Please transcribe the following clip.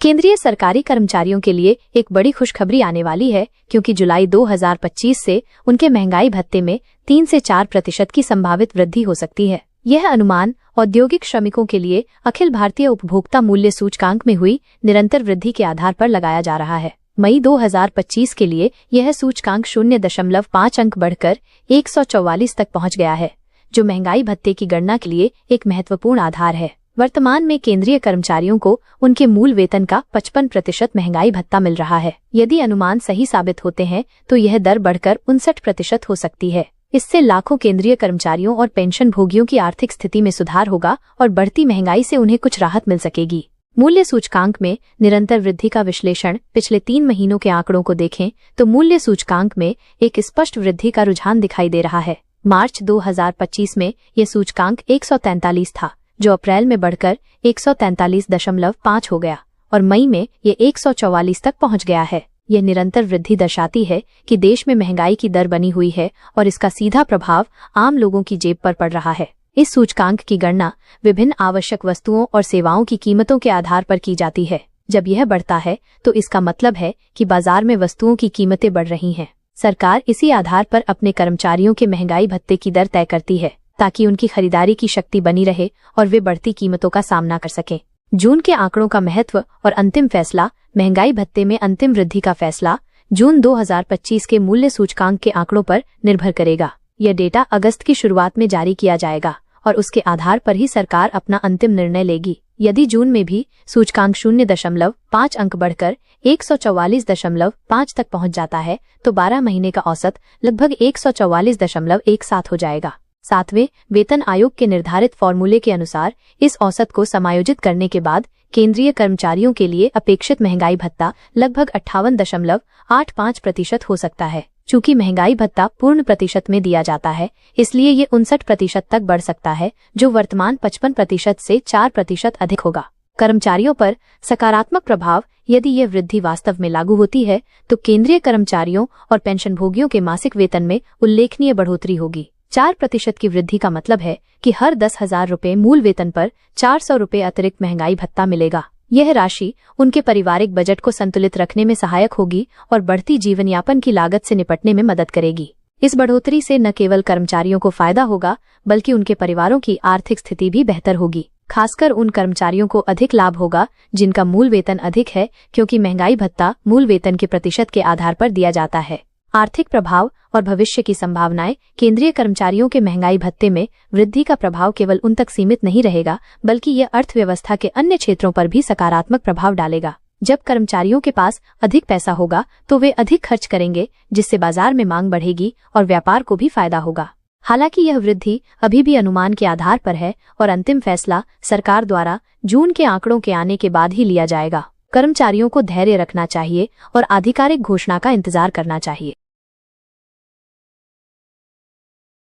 केंद्रीय सरकारी कर्मचारियों के लिए एक बड़ी खुशखबरी आने वाली है, क्योंकि जुलाई 2025 से उनके महंगाई भत्ते में 3 से 4% की संभावित वृद्धि हो सकती है। यह अनुमान औद्योगिक श्रमिकों के लिए अखिल भारतीय उपभोक्ता मूल्य सूचकांक में हुई निरंतर वृद्धि के आधार पर लगाया जा रहा है। मई 2025 के लिए यह सूचकांक 0.5 अंक बढ़कर 144 तक पहुंच गया है, जो महंगाई भत्ते की गणना के लिए एक महत्वपूर्ण आधार है। वर्तमान में केंद्रीय कर्मचारियों को उनके मूल वेतन का 55% महंगाई भत्ता मिल रहा है। यदि अनुमान सही साबित होते हैं तो यह दर बढ़कर 59% हो सकती है। इससे लाखों केंद्रीय कर्मचारियों और पेंशन भोगियों की आर्थिक स्थिति में सुधार होगा और बढ़ती महंगाई से उन्हें कुछ राहत मिल सकेगी। मूल्य सूचकांक में निरंतर वृद्धि का विश्लेषण पिछले 3 महीनों के आंकड़ों को देखें तो मूल्य सूचकांक में एक स्पष्ट वृद्धि का रुझान दिखाई दे रहा है। मार्च 2025 में यह सूचकांक 143 था, जो अप्रैल में बढ़कर 143.5 हो गया और मई में ये 144 तक पहुंच गया है। यह निरंतर वृद्धि दर्शाती है कि देश में महंगाई की दर बनी हुई है और इसका सीधा प्रभाव आम लोगों की जेब पर पड़ रहा है। इस सूचकांक की गणना विभिन्न आवश्यक वस्तुओं और सेवाओं की कीमतों के आधार पर की जाती है। जब यह बढ़ता है तो इसका मतलब है कि बाजार में वस्तुओं की कीमतें बढ़ रही हैं। सरकार इसी आधार पर अपने कर्मचारियों के महंगाई भत्ते की दर तय करती है, ताकि उनकी खरीदारी की शक्ति बनी रहे और वे बढ़ती कीमतों का सामना कर सकें। जून के आंकड़ों का महत्व और अंतिम फैसला। महंगाई भत्ते में अंतिम वृद्धि का फैसला जून 2025 के मूल्य सूचकांक के आंकड़ों पर निर्भर करेगा। यह डेटा अगस्त की शुरुआत में जारी किया जाएगा और उसके आधार पर ही सरकार अपना अंतिम निर्णय लेगी। यदि जून में भी सूचकांक 0.5 अंक बढ़कर 144.5 तक पहुंच जाता है तो 12 महीने का औसत लगभग 144.17 हो जाएगा। 7वें वेतन आयोग के निर्धारित फॉर्मूले के अनुसार इस औसत को समायोजित करने के बाद केंद्रीय कर्मचारियों के लिए अपेक्षित महंगाई भत्ता लगभग 58.85% हो सकता है। चूंकि महंगाई भत्ता पूर्ण प्रतिशत में दिया जाता है, इसलिए ये 59% तक बढ़ सकता है, जो वर्तमान 55% से 4% अधिक होगा। कर्मचारियों पर सकारात्मक प्रभाव। यदि यह वृद्धि वास्तव में लागू होती है तो केंद्रीय कर्मचारियों और पेंशनभोगियों के मासिक वेतन में उल्लेखनीय बढ़ोतरी होगी। 4% की वृद्धि का मतलब है कि हर 10,000 रुपये मूल वेतन पर 400 रुपये अतिरिक्त महंगाई भत्ता मिलेगा। यह राशि उनके पारिवारिक बजट को संतुलित रखने में सहायक होगी और बढ़ती जीवन यापन की लागत से निपटने में मदद करेगी। इस बढ़ोतरी से न केवल कर्मचारियों को फायदा होगा, बल्कि उनके परिवारों की आर्थिक स्थिति भी बेहतर होगी। खासकर उन कर्मचारियों को अधिक लाभ होगा जिनका मूल वेतन अधिक है, क्योंकि महंगाई भत्ता मूल वेतन के प्रतिशत के आधार पर दिया जाता है। आर्थिक प्रभाव और भविष्य की संभावनाएं। केंद्रीय कर्मचारियों के महंगाई भत्ते में वृद्धि का प्रभाव केवल उन तक सीमित नहीं रहेगा, बल्कि यह अर्थव्यवस्था के अन्य क्षेत्रों पर भी सकारात्मक प्रभाव डालेगा। जब कर्मचारियों के पास अधिक पैसा होगा तो वे अधिक खर्च करेंगे, जिससे बाजार में मांग बढ़ेगी और व्यापार को भी फायदा होगा। हालांकि यह वृद्धि अभी भी अनुमान के आधार पर है और अंतिम फैसला सरकार द्वारा जून के आंकड़ों के आने के बाद ही लिया जाएगा। कर्मचारियों को धैर्य रखना चाहिए और आधिकारिक घोषणा का इंतजार करना चाहिए।